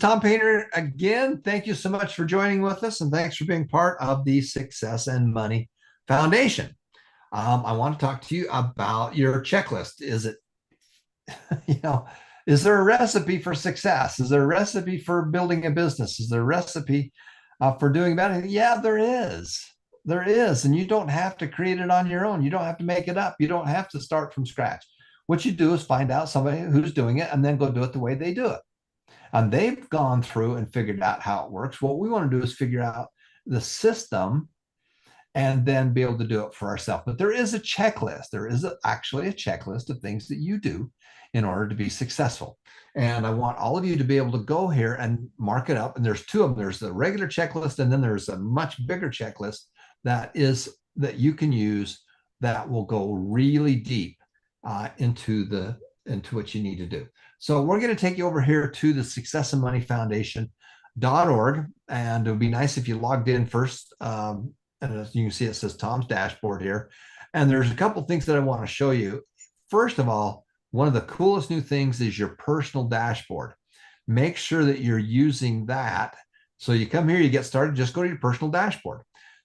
Tom Painter again. Thank you so much for joining with us, and thanks for being part of the Success and Money Foundation. I want to talk to you about your checklist. Is it, you know, is there a recipe for success? Is there a recipe for building a business? Is there a recipe for doing better? Yeah, there is. There is, and you don't have to create it on your own. You don't have to make it up. You don't have to start from scratch. What you do is find out somebody who's doing it and then go do it the way they do it. And they've gone through and figured out how it works. What we want to do is figure out the system and then be able to do it for ourselves. But there is a checklist. There is actually a checklist of things that you do in order to be successful. And I want all of you to be able to go here and mark it up. And there's two of them. There's the regular checklist, and then there's a much bigger checklist that you can use that will go really deep into what you need to do. So we're going to take you over here to the Success and Money Foundation.org. And it would be nice if you logged in first. And as you can see, it says Tom's dashboard here. And there's a couple things that I want to show you. First of all, one of the coolest new things is your personal dashboard. Make sure that you're using that. So you come here, you get started, just go to your personal dashboard.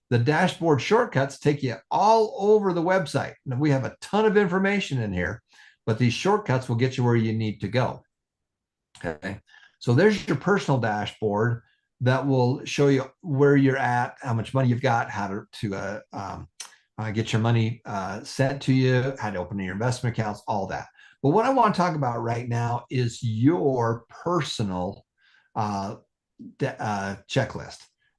The dashboard shortcuts take you all over the website. Now, we have a ton of information in here, but these shortcuts will get you where you need to go. Okay. So there's your personal dashboard that will show you where you're at, how much money you've got, how to get your money sent to you, how to open your investment accounts, all that. But what I want to talk about right now is your personal checklist.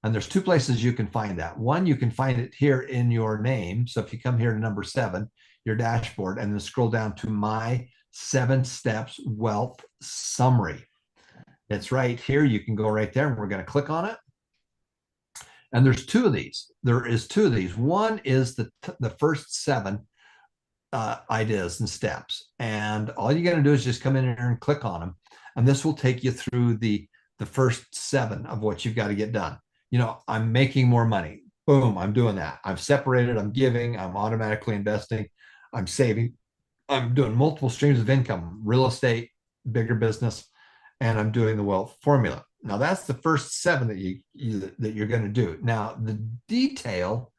And there's two places you can find that. One, you can find it here in your name. So if you come here to number 7, your dashboard, and then scroll down to my 7 steps wealth summary. It's right here. You can go right there, and we're going to click on it. And there's two of these. There is two of these. One is the first 7 ideas and steps. And all you got to do is just come in here and click on them. And this will take you through the first 7 of what you've got to get done. I'm making more money. Boom, I'm doing that. I'm separated, I'm giving, I'm automatically investing, I'm saving, I'm doing multiple streams of income, real estate, bigger business, and I'm doing the wealth formula. Now that's the first 7 that you're going to do. Now the detail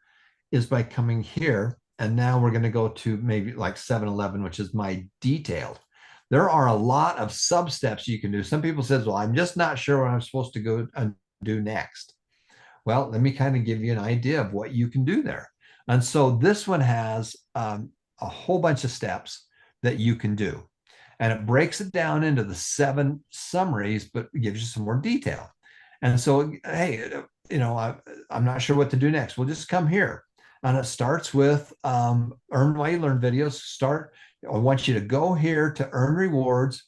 is by coming here, and now we're going to go to maybe like 7-11, which is my detailed. There are a lot of sub steps you can do. Some people says, well, I'm just not sure what I'm supposed to go and do next. Well, let me kind of give you an idea of what you can do there. And so this one has a whole bunch of steps that you can do. And it breaks it down into the 7 summaries, but gives you some more detail. And so, hey, I'm not sure what to do next. We'll just come here. And it starts with Earn While You Learn videos. I want you to go here to Earn Rewards,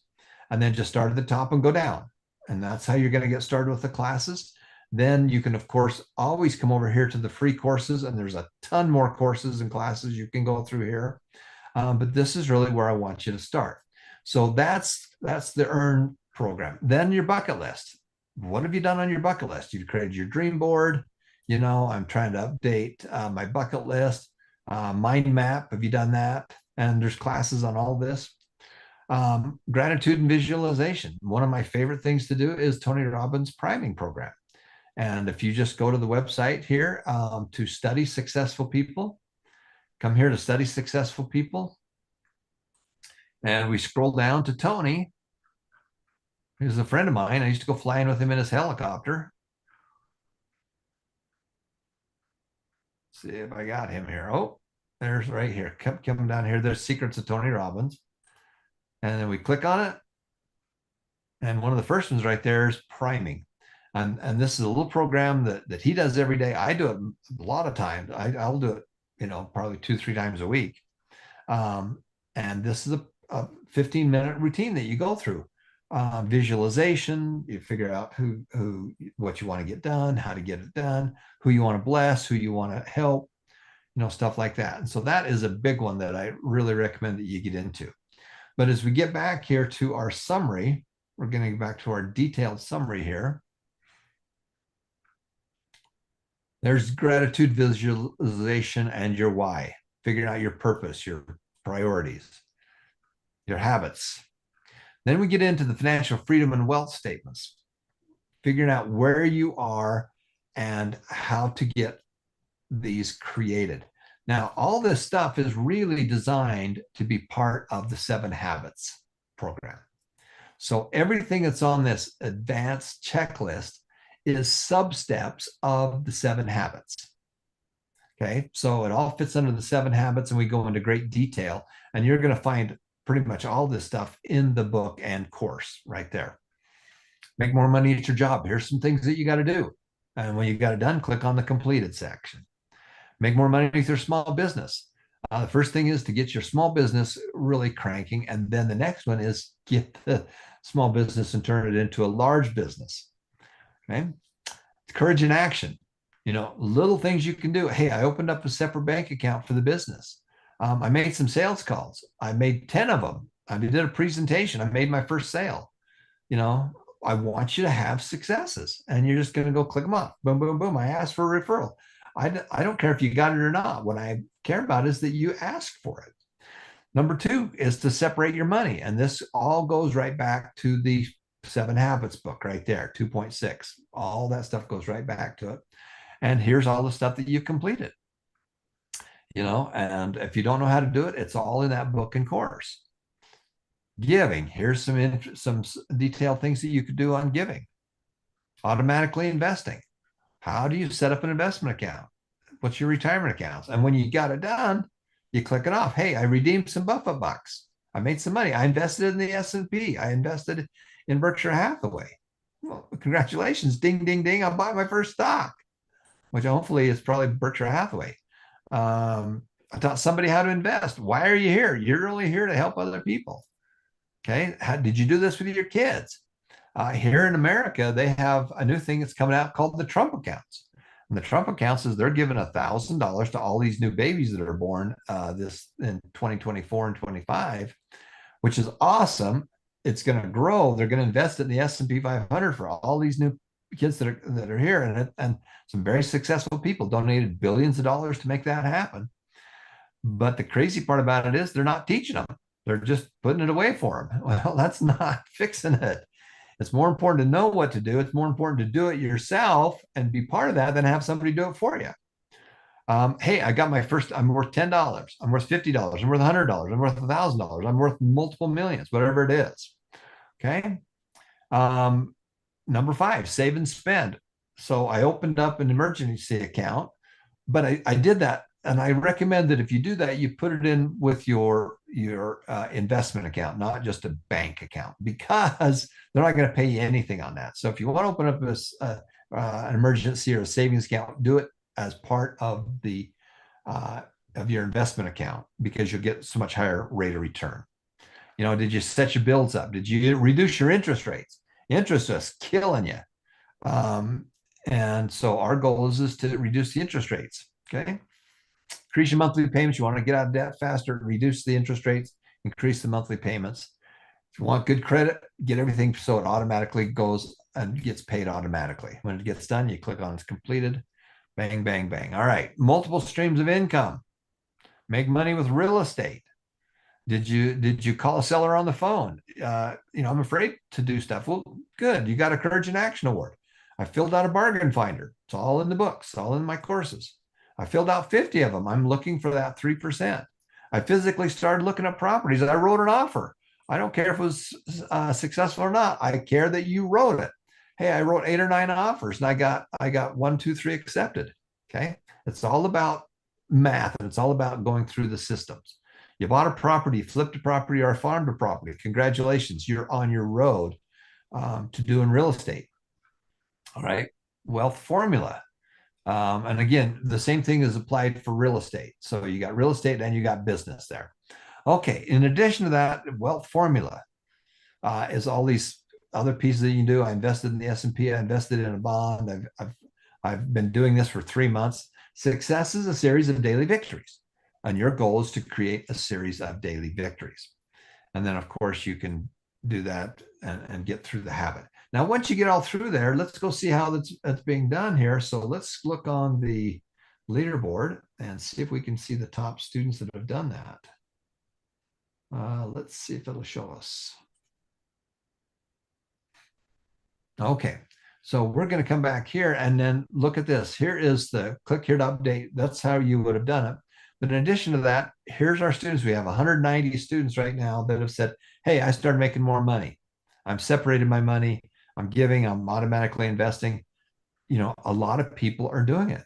and then just start at the top and go down. And that's how you're going to get started with the classes. Then you can, of course, always come over here to the free courses, and there's a ton more courses and classes you can go through here. But this is really where I want you to start. So that's the Earn program. Then your bucket list. What have you done on your bucket list? You've created your dream board. I'm trying to update my bucket list. Mind map. Have you done that? And there's classes on all this. Gratitude and visualization. One of my favorite things to do is Tony Robbins' priming program. And if you just go to the website here to study successful people, come here to study successful people. And we scroll down to Tony. He's a friend of mine. I used to go flying with him in his helicopter. Let's see if I got him here. Oh, there's right here. Come down here. There's Secrets of Tony Robbins. And then we click on it. And one of the first ones right there is priming. And this is a little program that he does every day. I do it a lot of times. I'll do it, probably 2-3 times a week. And this is a 15-minute routine that you go through. Visualization, you figure out what you want to get done, how to get it done, who you want to bless, who you want to help, stuff like that. And so that is a big one that I really recommend that you get into. But as we get back here to our summary, we're going to get back to our detailed summary here. There's gratitude visualization and your why, figuring out your purpose, your priorities, your habits. Then we get into the financial freedom and wealth statements. figuring out where you are and how to get these created. Now, all this stuff is really designed to be part of the 7 Habits program. So everything that's on this advanced checklist is sub-steps of the 7 Habits. Okay, so it all fits under the 7 Habits, and we go into great detail, and you're going to find pretty much all this stuff in the book and course right there. Make more money at your job. Here's some things that you got to do. And when you got it done, click on the completed section. Make more money with your small business. The first thing is to get your small business really cranking. And then the next one is get the small business and turn it into a large business. Okay. Courage in action. You know, little things you can do. Hey, I opened up a separate bank account for the business. I made some sales calls. I made 10 of them. I did a presentation. I made my first sale. You know, I want you to have successes, and you're just going to go click them off. Boom, boom, boom. I asked for a referral. I don't care if you got it or not. What I care about is that you ask for it. Number 2 is to separate your money. And this all goes right back to the 7 Habits book right there, 2.6. All that stuff goes right back to it. And here's all the stuff that you completed. You know, and if you don't know how to do it, it's all in that book and course. Giving. Here's some detailed things that you could do on giving. Automatically investing. How do you set up an investment account? What's your retirement accounts? And when you got it done, you click it off. Hey, I redeemed some Buffett bucks. I made some money. I invested in the S&P. I invested in Berkshire Hathaway. Well, congratulations. Ding, ding, ding. I bought my first stock, which hopefully is probably Berkshire Hathaway. I taught somebody how to invest. Why are you here? You're only here to help other people. Okay. How did you do this with your kids? Here in America, they have a new thing that's coming out called the Trump accounts. And the Trump accounts is they're giving $1,000 to all these new babies that are born this in 2024 and 25, which is awesome. It's going to grow. They're going to invest it in the S&P 500 for all these new kids that are here, and some very successful people donated billions of dollars to make that happen. But the crazy part about it is they're not teaching them. They're just putting it away for them. Well, that's not fixing it. It's more important to know what to do. It's more important to do it yourself and be part of that than have somebody do it for you. Hey, I got my first, I'm worth $10. I'm worth $50. I'm worth $100. I'm worth $1,000. I'm worth multiple millions, whatever it is. Okay. Number 5, save and spend. So I opened up an emergency account, but I did that. And I recommend that if you do that, you put it in with your investment account, not just a bank account, because they're not going to pay you anything on that. So if you want to open up this an emergency or a savings account, do it as part of the of your investment account, because you'll get so much higher rate of return. You know, did you set your bills up? Did you reduce your interest rates? Interest is killing you. And so our goal is to reduce the interest rates. Okay. Increase your monthly payments. You want to get out of debt faster, reduce the interest rates, increase the monthly payments. If you want good credit, get everything so it automatically goes and gets paid automatically. When it gets done, you click on it's completed. Bang, bang, bang. All right. Multiple streams of income. Make money with real estate. Did you call a seller on the phone? You know, I'm afraid to do stuff. Well, good. You got a Courage in Action Award. I filled out a bargain finder. It's all in the books, all in my courses. I filled out 50 of them. I'm looking for that 3%. I physically started looking at properties. I wrote an offer. I don't care if it was successful or not. I care that you wrote it. Hey, I wrote 8 or 9 offers, and I got 1, 2, 3 accepted. Okay. It's all about math, and it's all about going through the systems. You bought a property, flipped a property, or farmed a property. Congratulations. You're on your road to doing real estate. All right. Wealth formula. And again, the same thing is applied for real estate. So you got real estate and you got business there. Okay. In addition to that, wealth formula is all these other pieces that you can do. I invested in the S&P. I invested in a bond. I've been doing this for 3 months. Success is a series of daily victories. And your goal is to create a series of daily victories. And then, of course, you can do that and get through the habit. Now, once you get all through there, let's go see how that's being done here. So let's look on the leaderboard and see if we can see the top students that have done that. Let's see if it'll show us. Okay, So we're going to come back here and then look at this. Here is the click here to update. That's how you would have done it. But in addition to that, here's our students. We have 190 students right now that have said, hey, I started making more money. I'm separated my money. I'm giving, I'm automatically investing. You know, a lot of people are doing it.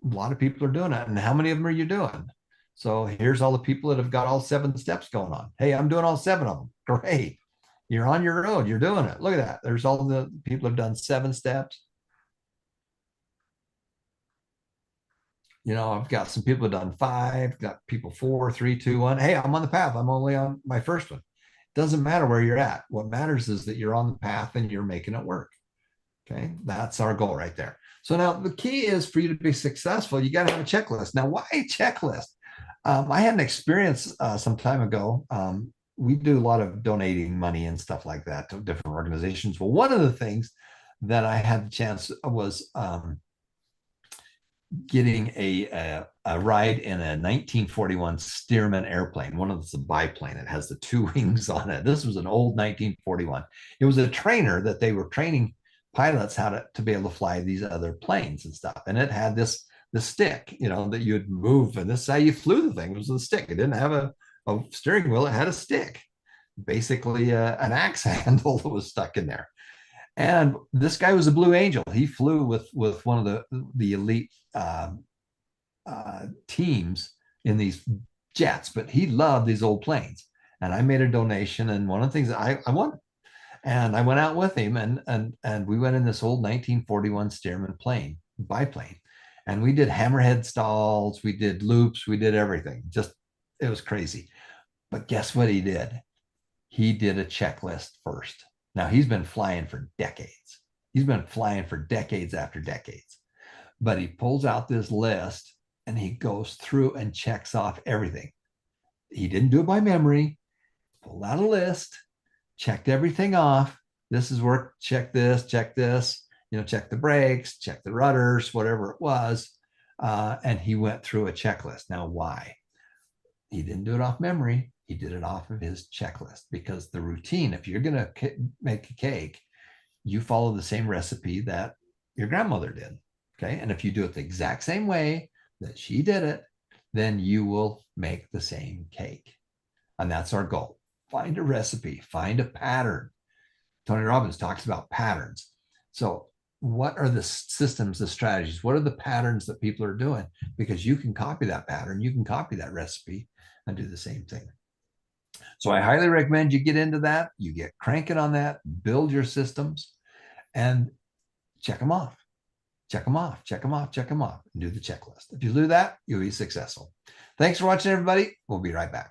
A lot of people are doing it. And how many of them are you doing? So here's all the people that have got all 7 steps going on. Hey, I'm doing all 7 of them. Great. You're on your road. You're doing it. Look at that. There's all the people have done 7 steps. You know, I've got some people have done 5, got people 4, 3, 2, 1. Hey, I'm on the path. I'm only on my first one. Doesn't matter where you're at. What matters is that you're on the path and you're making it work. Okay. That's our goal right there. So now the key is for you to be successful, you got to have a checklist. Now, why a checklist? I had an experience some time ago. We do a lot of donating money and stuff like that to different organizations. Well, one of the things that I had the chance was getting a ride in a 1941 Stearman airplane. One of them's a biplane. It has the 2 wings on it. This was an old 1941. It was a trainer that they were training pilots how to be able to fly these other planes and stuff. And it had this the stick, you know, that you'd move, and this is how you flew the thing. It was a stick. It didn't have a steering wheel. It had a stick, basically an axe handle that was stuck in there. And this guy was a Blue Angel. He flew with one of the elite teams in these jets, but he loved these old planes. And I made a donation, and one of the things that I won, and I went out with him, and we went in this old 1941 Stearman plane, biplane, and we did hammerhead stalls, we did loops, we did everything. Just it was crazy. But guess what he did? He did a checklist first. Now he's been flying for decades. He's been flying for decades after decades. But he pulls out this list and he goes through and checks off everything. He didn't do it by memory. Pulled out a list, checked everything off. This is work, check this, you know, check the brakes, check the rudders, whatever it was. And he went through a checklist. Now, why? He didn't do it off memory. He did it off of his checklist, because the routine, if you're going to make a cake, you follow the same recipe that your grandmother did. Okay. And if you do it the exact same way that she did it, then you will make the same cake. And that's our goal. Find a recipe, find a pattern. Tony Robbins talks about patterns. So, what are the systems, the strategies? What are the patterns that people are doing? Because you can copy that pattern, you can copy that recipe and do the same thing. So I highly recommend you get into that. You get cranking on that, build your systems, and check them off. Check them off, check them off, check them off, and do the checklist. If you do that, you'll be successful. Thanks for watching, everybody. We'll be right back.